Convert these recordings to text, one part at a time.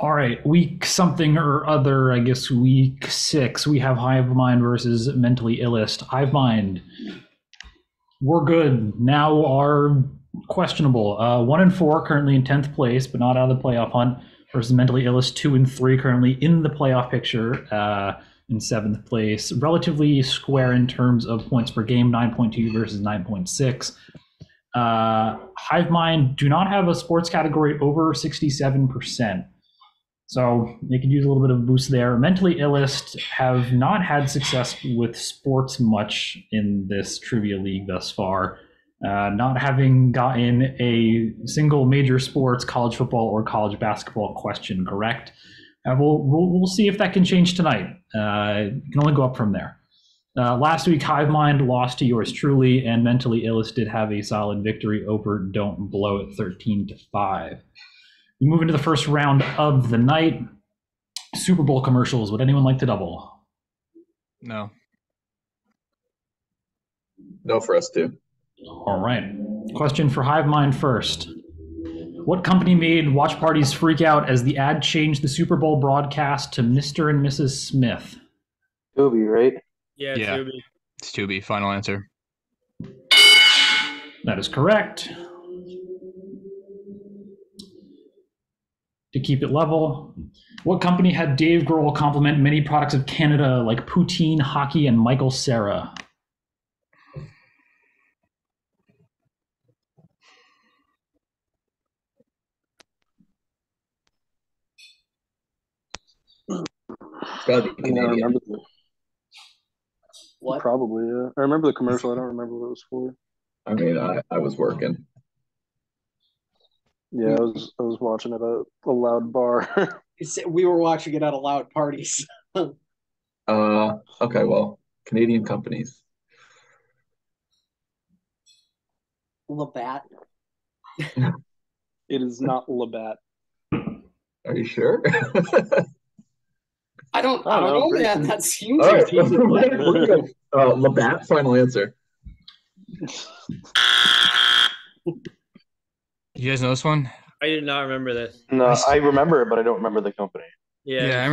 All right, week something or other, I guess week 6, we have Hive Mind versus Mentally Illest. Hive Mind, we're good. Now are questionable. 1 and 4 currently in 10th place, but not out of the playoff hunt, versus Mentally Illest 2 and 3 currently in the playoff picture in 7th place. Relatively square in terms of points per game, 9.2 versus 9.6. Hive Mind do not have a sports category over 67%. So they could use a little bit of a boost there. Mentally Illest have not had success with sports much in this trivia league thus far, not having gotten a single major sports, college football or college basketball question correct. We'll see if that can change tonight. It can only go up from there. Last week, Hive Mind lost to yours truly, and Mentally Illest did have a solid victory over Don't Blow it 13-5. We move into the first round of the night. Super Bowl commercials. Would anyone like to double? No. No for us too. All right. Question for Hive Mind first. What company made watch parties freak out as the ad changed the Super Bowl broadcast to Mr. and Mrs. Smith? Tubi, right? Yeah, Yeah. Tubi. It's Tubi. Final answer. That is correct. To keep it level, what company had Dave Grohl compliment many products of Canada like poutine, hockey, and Michael Cera? It's gotta be I Canadian. remember What? Probably, yeah. I remember the commercial. I don't remember what it was for. I mean, I was working. Yeah, I was watching it at a loud bar. We were watching it at a loud parties. Okay, well, Canadian companies. Labatt. It is not Labatt. Are you sure? I don't know, man. That seems All like right, we're good. Labatt, final answer. You guys know this one? I did not remember this. No, I remember it, but I don't remember the company. Yeah. I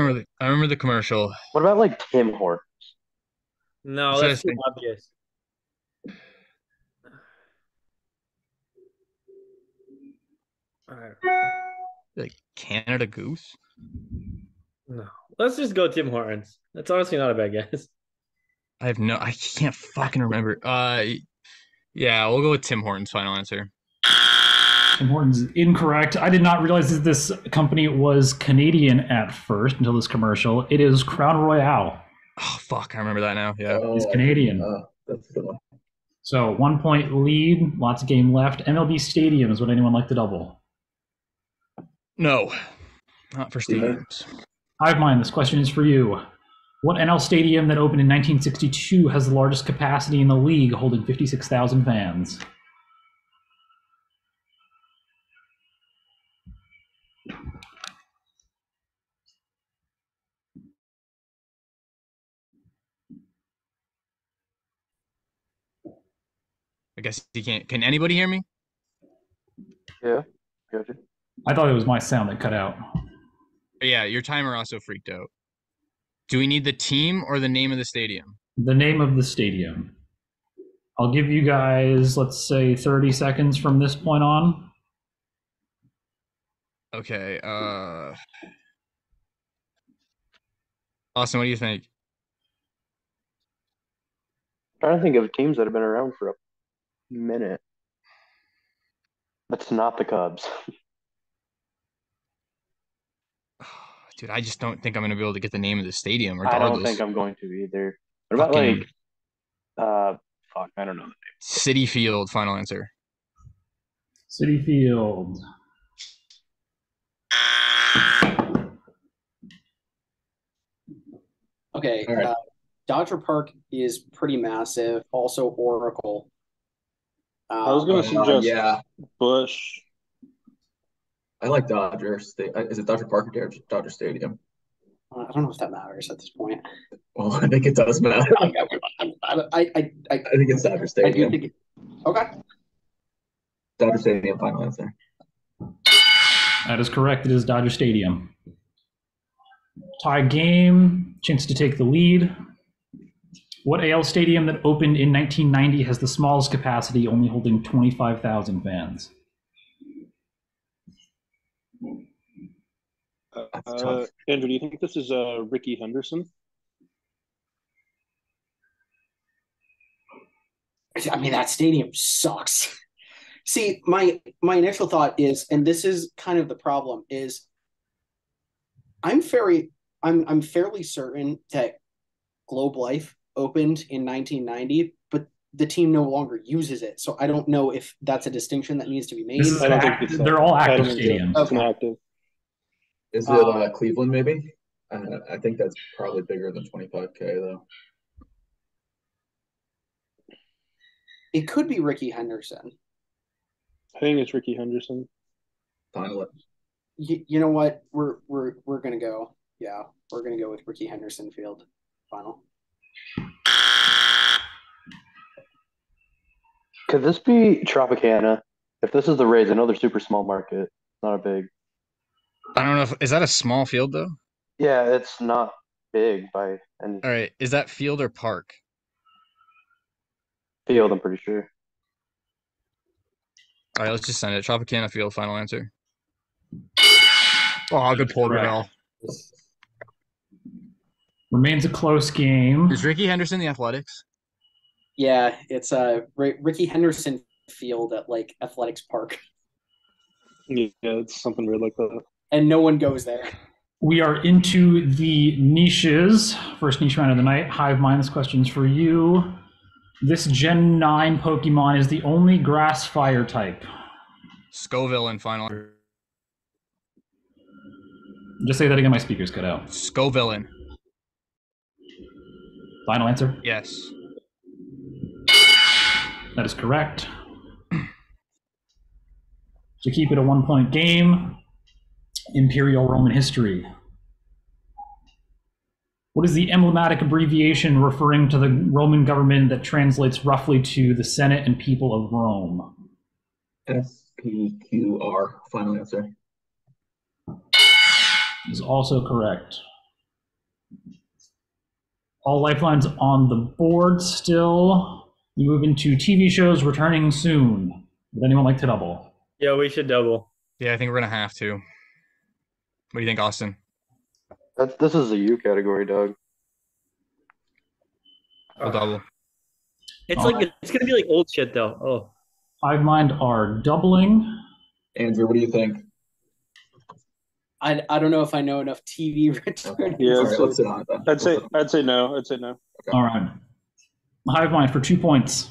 remember the commercial. What about like Tim Hortons? No, So that's I too think- obvious. All right. Like Canada Goose. No. Let's just go Tim Hortons. That's honestly not a bad guess. I can't fucking remember. Yeah, we'll go with Tim Hortons. Final answer. Tim Hortons is incorrect. I did not realize that this company was Canadian at first until this commercial. It is Crown Royale. Oh fuck, I remember that now. Yeah. It's Canadian. That's a good one. So 1 point lead, lots of game left. MLB stadiums, would anyone like to double? No, not for stadiums. Hive Mind, this question is for you. What NL stadium that opened in 1962 has the largest capacity in the league, holding 56,000 fans? I guess you can't. Can anybody hear me? Yeah, gotcha. I thought it was my sound that cut out. Yeah, your timer also freaked out. Do we need the team or the name of the stadium? The name of the stadium. I'll give you guys, let's say, 30 seconds from this point on. Okay. Austin, what do you think? Trying to think of teams that have been around for a minute. That's not the Cubs. Dude, I just don't think I'm gonna be able to get the name of the stadium I regardless. don't think I'm going to either. What about Fucking- fuck, I don't know the name. City Field. Final answer. City Field. Okay. All right. Dodger Park is pretty massive. Also Oracle. I was gonna suggest Yeah, Bush. I like Dodger State. Is it Dodger Park or Dodger Stadium? I don't know if that matters at this point. Well, I think it does matter. I think it's Dodger I do Stadium. think okay. Dodger Stadium, final answer. That is correct. It is Dodger Stadium. Tie game, chance to take the lead. What AL stadium that opened in 1990 has the smallest capacity, only holding 25,000 fans? Andrew, do you think this is Ricky Henderson? I mean, that stadium sucks. See, my initial thought is, and this is kind of the problem, is I'm fairly certain that Globe Life opened in 1990, but the team no longer uses it. So I don't know if that's a distinction that needs to be made. I don't think it's They're all I active don't think stadiums. it's inactive. Is it Cleveland maybe? I think that's probably bigger than 25K though. It could be Ricky Henderson. I think it's Ricky Henderson. Finally. You know what? We're gonna go. Yeah, we're gonna go with Ricky Henderson Field. Final. Could this be Tropicana? If this is the Rays, I know they're super small market. Not a big. I don't know if is that a small field though? Yeah, it's not big by any All right, is that field or park? field, I'm pretty sure. All right, let's just send it. Tropicana Field, final answer. Oh, good pull, Gravel. Remains a close game. Is Ricky Henderson the Athletics? Yeah, it's Ricky Henderson Field at like Athletics Park, Yeah, it's something weird like that. and no one goes there. We are into the niches. First niche round of the night. Hive Mind, this question's for you. This Gen 9 Pokemon is the only grass fire type. Scoville in final. Just say that again, my speakers cut out. Scoville in. Final answer? Yes. That is correct. To keep it a 1-point game, Imperial Roman history. What is the emblematic abbreviation referring to the Roman government that translates roughly to the Senate and people of Rome? SPQR. Final answer. Is also correct. All lifelines on the board still. We move into TV shows returning soon. Would anyone like to double? Yeah, we should double. Yeah, I think we're gonna have to. What do you think, Austin? This is a U category, Doug. We'll double. It's like it's gonna be like old shit though. Oh, Hive Mind are doubling. Andrew, what do you think? I don't know if I know enough TV returning. Yeah, All right, let's sit on it then. I'd say no. I'd say no. All right. Hive Mind for 2 points.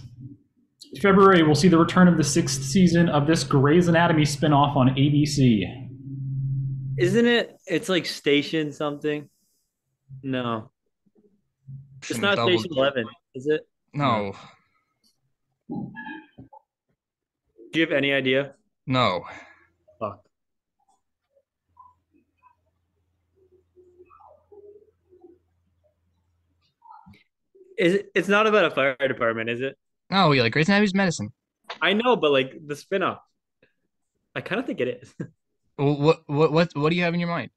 February, we'll see the return of the 6th season of this Grey's Anatomy spinoff on ABC. isn't it? It's like Station something. No, it's Shouldn't not double. Station 11, is it? No. Do you have any idea? No. Fuck. It's not about a fire department, is it? No, yeah, like Grey's Anatomy's medicine. I know, but like the spinoff. I kind of think it is. Well, what do you have in your mind?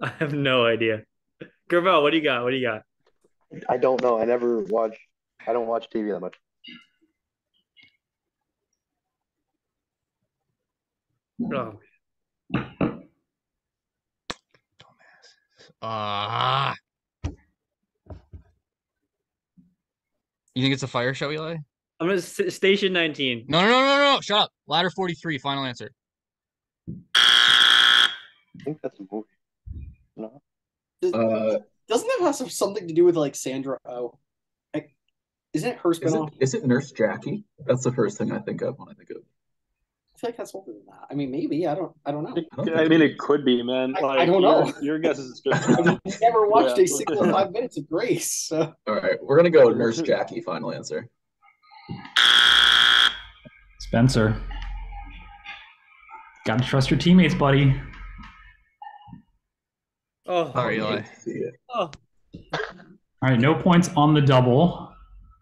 I have no idea. Gravel, what do you got? What do you got? I don't know. I don't watch TV that much. Oh, Ah. You think it's a fire show, Eli? I'm gonna Station 19. No. Shut up. Ladder 43, final answer. I think that's a movie. No. Doesn't that have something to do with like Sandra Oh? Isn't it her spinoff? Is it Nurse Jackie? That's the first thing I think of when I think of. I feel like that's older than that. I mean, maybe I don't know. I mean, it could be, man. I don't know. Your guess is good. I've never watched Yeah. a single 5 minutes of Grace. So. All right, we're gonna go Nurse Jackie. Final answer. Spencer. Gotta trust your teammates, buddy. Oh, Sorry, Eli. See it. oh. All right, no points on the double.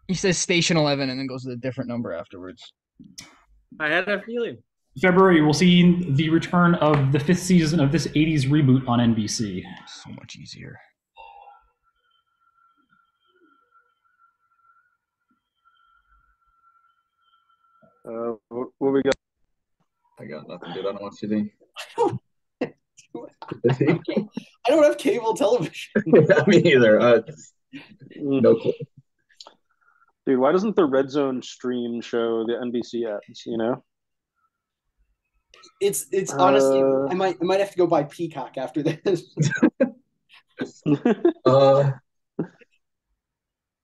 He says Station 11 and then goes to a different number afterwards. I had a feeling. February, we'll see the return of the 5th season of this 80s reboot on NBC. So much easier. What we got? I got nothing, dude. I don't watch TV. I don't have cable television. Yeah, me either. No clue. Dude, why doesn't the Red Zone stream show the NBC ads? You know, It's honestly, I might have to go buy Peacock after this.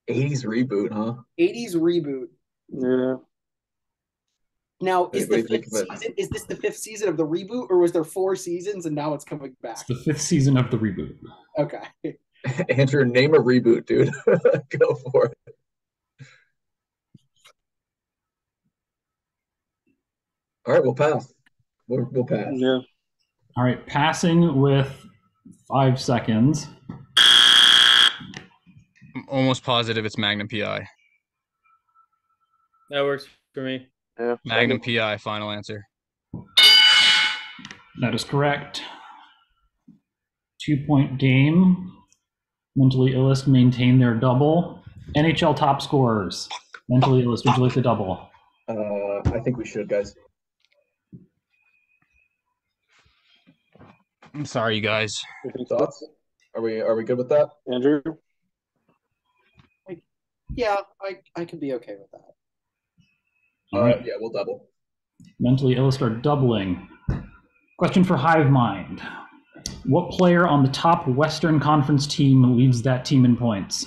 80s reboot, huh? 80s reboot. yeah. Now, is What do the you think fifth of it? season? Is this the 5th season of the reboot, or was there 4 seasons and now it's coming It's back? the 5th season of the reboot. Okay. Andrew, name a reboot, dude. Go for it. All right, we'll pass. We'll pass. Yeah. All right, passing with 5 seconds. I'm almost positive it's Magnum PI. That works for me. Yeah. Magnum PI, final answer. That is correct. 2-point game. Mentally Illest maintain their double. NHL top scorers. Mentally Illest, would you like the double? I think we should, guys. I'm sorry, you guys. You think so? Thoughts? Are we good with that? Andrew? Yeah, I could be okay with that. All right. Yeah, we'll double. Mentally Illest are doubling. Question for Hive Mind. What player on the top Western Conference team leads that team in points?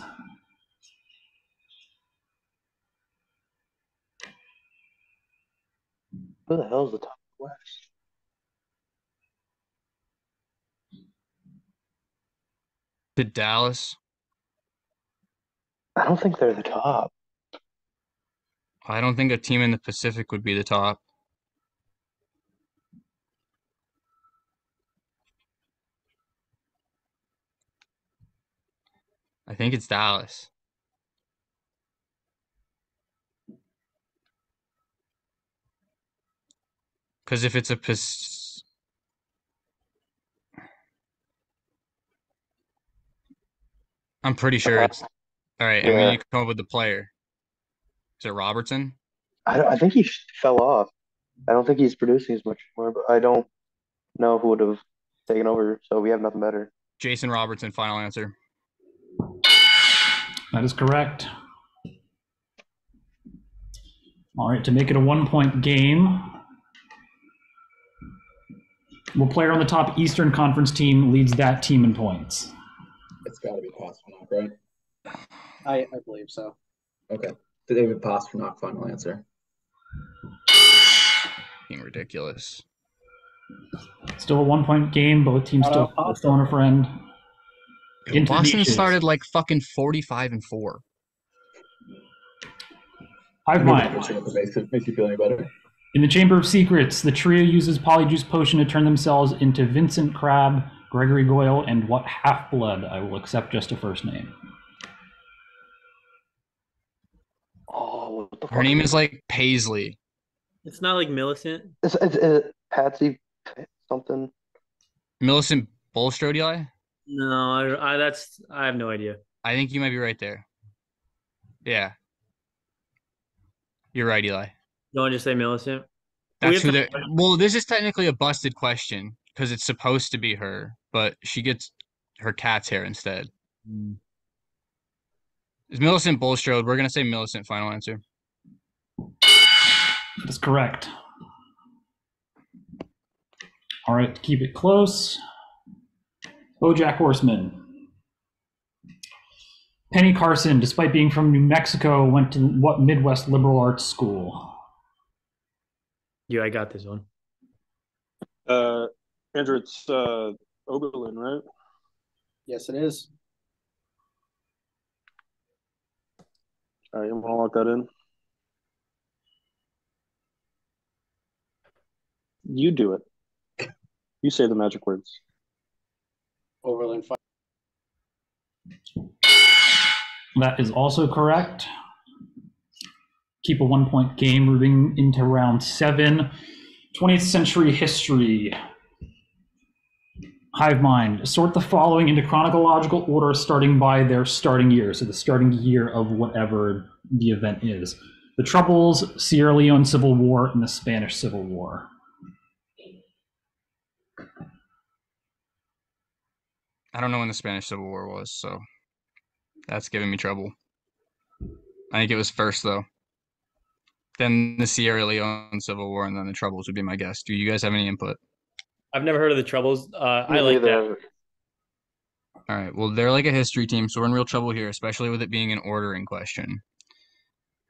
Who the hell is the top West? To Dallas. I don't think they're the top. I don't think a team in the Pacific would be the top. I think it's Dallas. Because if it's a I'm pretty sure it's all right. And we Yeah. need to come up with the player. Is it Robertson? I think he fell off. I don't think he's producing as much anymore, but I don't know who would have taken over, so we have nothing better. Jason Robertson, final answer. That is correct. All right, to make it a 1-point game, what player on the top Eastern Conference team leads that team in points? It's got to be Pasternak, right? I believe so. Okay. David Pasternak, final answer. Being ridiculous. Still a 1-point game. Both teams still on a friend. Into Boston niches. started like fucking 45-4. Hive Mind. Makes you feel any better. In the Chamber of Secrets, the trio uses Polyjuice Potion to turn themselves into Vincent Crabbe, Gregory Goyle, and what half-blood? I will accept just a first name. Oh, what the fuck? Her name is like Paisley. It's not like Millicent. Is Patsy something? Millicent Bulstrode, Eli? No, I have no idea. I think you might be right there. Yeah. You're right, Eli. Don't just say Millicent. That's who they Well, this is technically a busted question because it's supposed to be her, but she gets her cat's hair instead. Is Millicent Bulstrode? We're gonna say Millicent, final answer. That's correct. All right, to keep it close. BoJack Horseman. Penny Carson, despite being from New Mexico, went to what Midwest liberal arts school? Yeah, I got this one. Andrew, it's Oberlin, right? Yes, it is. All right, I'm gonna lock that in. You do it. You say the magic words. Overland. That is also correct. Keep a 1-point game moving into round 7. 20th century history. Hive mind. Sort the following into chronological order starting by their starting year. So the starting year of whatever the event is. The Troubles, Sierra Leone Civil War, and the Spanish Civil War. I don't know when the Spanish Civil War was, so that's giving me trouble. I think it was first, though. Then the Sierra Leone Civil War, and then the Troubles would be my guess. Do you guys have any input? I've never heard of the Troubles. I Me like that. neither. All right. Well, they're like a history team, so we're in real trouble here, especially with it being an ordering question.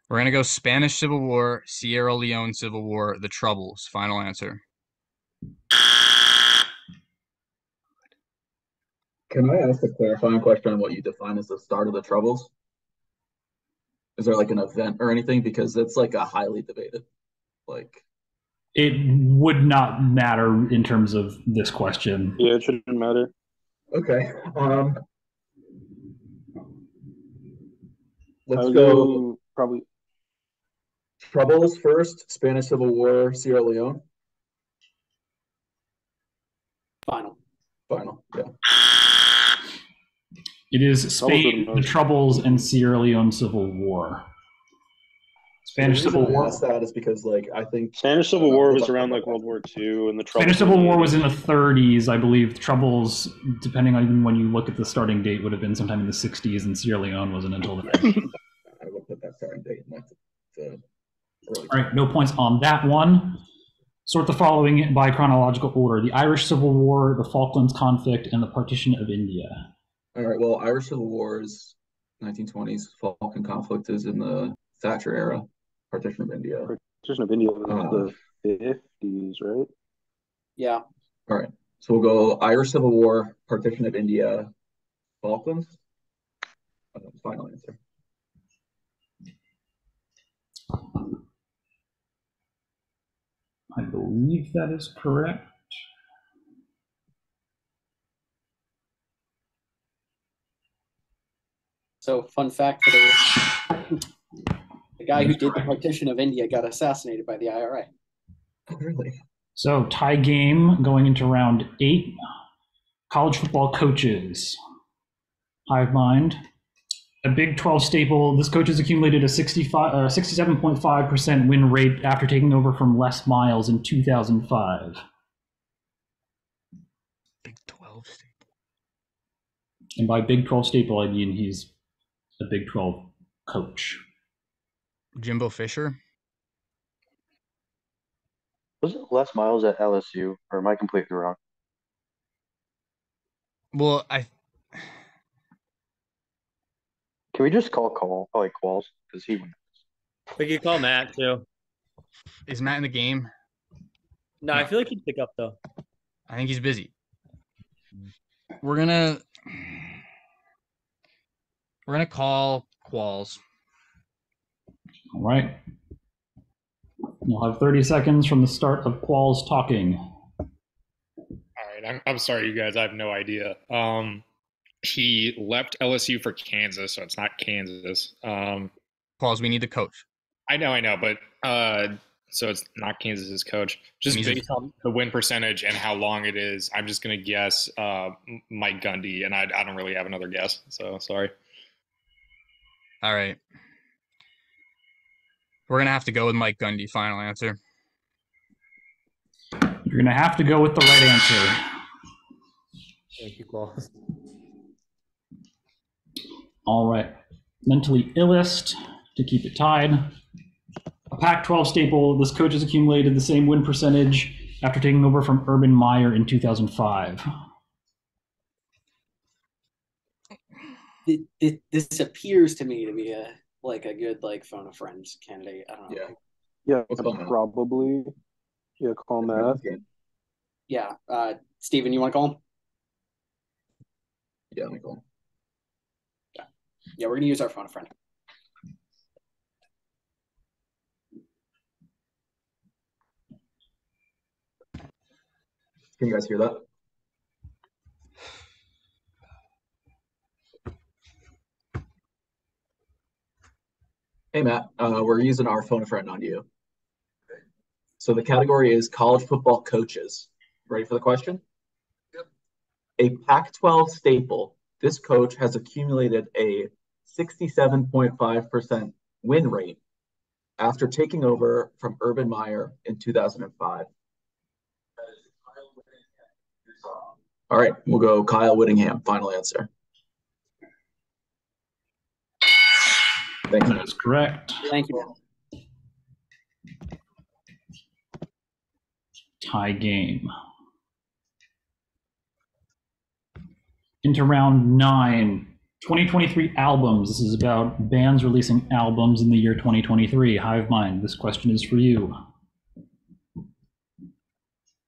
We're going to go Spanish Civil War, Sierra Leone Civil War, the Troubles. Final answer. Can I ask a clarifying question on what you define as the start of the Troubles? Is there like an event or anything? Because it's like a highly debated, like. It would not matter in terms of this question. Yeah, it shouldn't matter. Okay. I Let's would go go probably. Troubles first, Spanish Civil War, Sierra Leone. Final. Final. Yeah. It is Troubles Spain, are the Troubles, and Sierra Leone Civil War. Spanish The reason Civil I War. asked that is because, like, I think Spanish Civil War was around like World War II, and the Spanish Troubles Civil were War the was in 80s. the 30s, I believe. The Troubles, depending on when you look at the starting date, would have been sometime in the 60s, and Sierra Leone wasn't until then. I looked at that starting date, and that's the early. All right, no points on that one. Sort the following by chronological order: the Irish Civil War, the Falklands Conflict, and the Partition of India. All right. Well, Irish Civil War is 1920s. Falkland Conflict is in the Thatcher era. Partition of India. Partition of India was the 50s, right? Yeah. All right. So we'll go Irish Civil War, Partition of India, Falklands. Final answer. I believe that is correct. So, fun fact for the guy who did the partition of India got assassinated by the IRA. Oh, really? So tie game going into round 8. College football coaches. Hive mind. A Big 12 staple. This coach has accumulated a 67.5% win rate after taking over from Les Miles in 2005. Big 12 staple. And by Big 12 staple, I mean he's a Big 12 coach. Jimbo Fisher? Wasn't Les Miles at LSU, or am I completely wrong? Well, Can we just call Qualls? Because he went. We could call Matt too. is Matt in the game? No, I feel like he'd pick up though. I think he's busy. We're gonna call Qualls. All right. You'll have 30 seconds from the start of Qualls talking. All right, I'm sorry, you guys. I have no idea. He left LSU for Kansas, so it's not Kansas. Qualls, we need the coach. I know, but so it's not Kansas's coach. Just based on the win percentage and how long it is, I'm just gonna guess Mike Gundy, and I don't really have another guess. So sorry. All right. We're gonna have to go with Mike Gundy. Final answer. You're going to have to go with the right answer. Thank you, Qualls. All right. Mentally Illest to keep it tied. A Pac-12 staple, this coach has accumulated the same win percentage after taking over from Urban Meyer in 2005. This appears to me to be a good phone a friend candidate. I don't know. Yeah. Yeah, Let's call Matt. probably. Yeah, call Matt. Yeah. Steven, you want to call him? Yeah, let me call him. Yeah, we're gonna use our phone a friend. Can you guys hear that? Hey, Matt, we're using our phone a friend on you. So the category is college football coaches. Ready for the question? Yep. A Pac-12 staple, this coach has accumulated a 67.5% win rate after taking over from Urban Meyer in 2005. All right, we'll go Kyle Whittingham. Final answer. Thank you. That is correct. Thank you. Tie game. Into round 9. 2023 albums. This is about bands releasing albums in the year 2023. Hive Mind, this question is for you.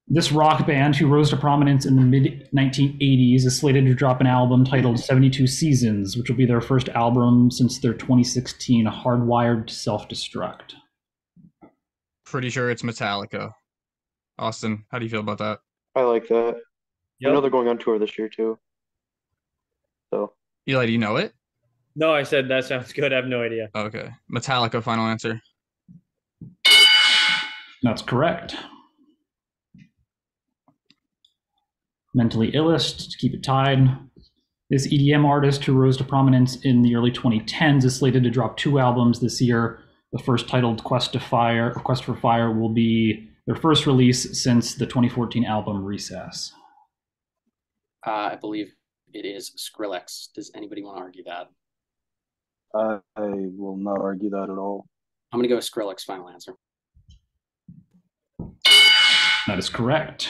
This rock band, who rose to prominence in the mid-1980s, is slated to drop an album titled 72 Seasons, which will be their first album since their 2016 Hardwired to Self-Destruct. Pretty sure it's Metallica. Austin, how do you feel about that? I like that. I know they're going on tour this year too. So Eli, do you know it? No, I said that sounds good. I have no idea. Okay. Metallica, final answer. That's correct. Mentally Illest, to keep it tied. This EDM artist, who rose to prominence in the early 2010s, is slated to drop 2 albums this year. The first, titled Quest for Fire, will be their first release since the 2014 album Recess. I believe it is Skrillex. Does anybody want to argue that? I will not argue that at all. I'm going to go with Skrillex. Final answer. That is correct.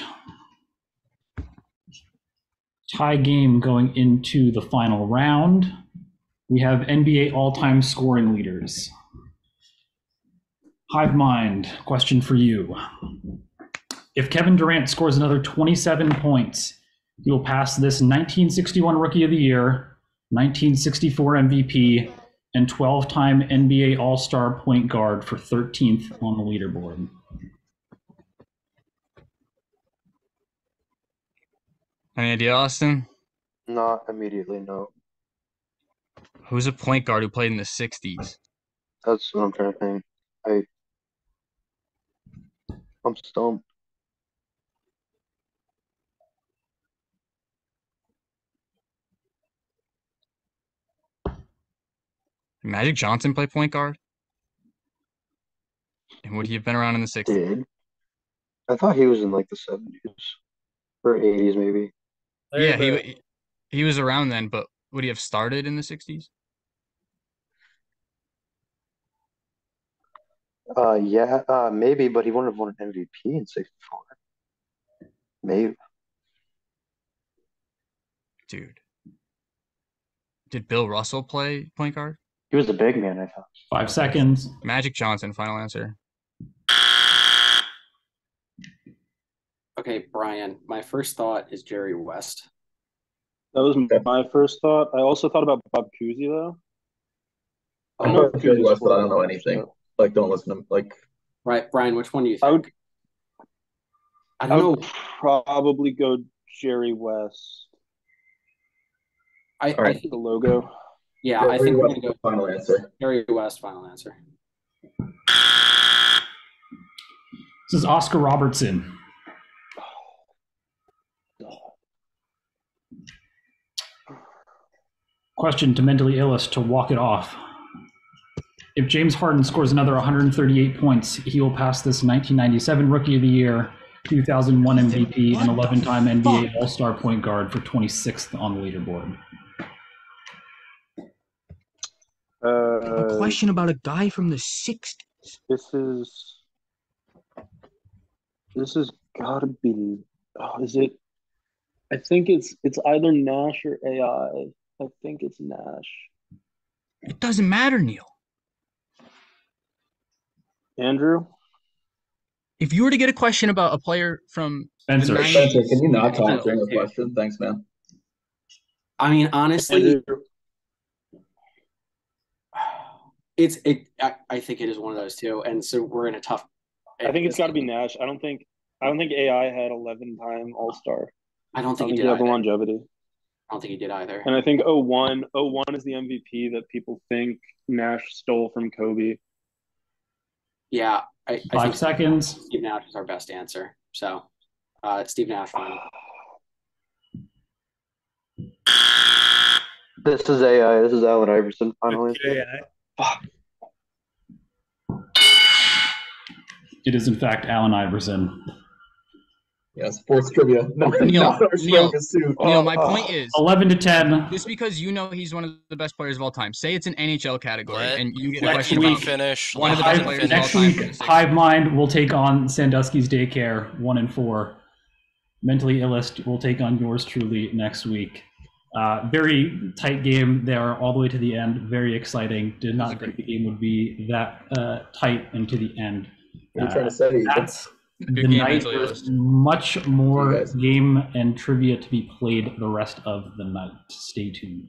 Tie game going into the final round. We have NBA all-time scoring leaders. Hive Mind, question for you. If Kevin Durant scores another 27 points, he will pass this 1961 Rookie of the Year, 1964 MVP, and 12-time NBA All-Star point guard for 13th on the leaderboard. Any idea, Austin? not immediately, no. Who's a point guard who played in the 60s? That's what I'm trying to think. I'm stumped. Magic Johnson play point guard? And would he have been around in the 60s? Did. I thought he was in like the 70s or 80s maybe. Yeah, he was around then, but would he have started in the 60s? Yeah, maybe, but he wouldn't have won an MVP in '64. Maybe. Dude. Did Bill Russell play point guard? He was a big man, I thought. 5 seconds. Magic Johnson, final answer. Okay, Brian, my first thought is Jerry West. That was my first thought. I also thought about Bob Cousy, though. I know Jerry West, but I don't know anything. Like, don't listen to him. Like, right, Brian, which one do you think? I don't know. Probably go Jerry West. I think the logo. Yeah, I think we're going to go final answer. Jerry West, final answer. This is Oscar Robertson. Question to Mentally Illest to walk it off. If James Harden scores another 138 points, he will pass this 1997 Rookie of the Year, 2001 MVP, and 11-time NBA All-Star point guard for 26th on the leaderboard. A question about a guy from the 60s. This is gotta be. Oh, is it? I think it's either Nash or AI. I think it's Nash. It doesn't matter, Neil. Andrew? If you were to get a question about a player from Spencer, Spencer, can you not talk during the question? Thanks, man. I mean, honestly, I think it is one of those two, and so we're in a tough. I think it's got to be Nash. I don't think AI had 11-time All-Star. I don't think he did have the either. longevity. I don't think he did either. And I think 01 is the MVP that people think Nash stole from Kobe. Yeah, I 5 think seconds. Steve Nash is our best answer. So, Steve Nash final. This is AI. This is Allen Iverson. Final answer. It is in fact Allen Iverson. Yeah, sports trivia. No, Neil, not our strongest suit. Neil, my point is 11 to 10. just because you know he's one of the best players of all time. Say it's an NHL category, Let and you get a Next question week, about finish. one of the best players of all Next time. week, Hive Mind will take on Sandusky's Daycare 1-4. Mentally Illest will take on yours truly next week. Very tight game there all the way to the end. Very exciting. Did not think the game would be that tight and to the end. What are you trying to say? That's Good the game, night. Mentally There's Illest. much more guys. game and trivia to be played the rest of the night. Stay tuned.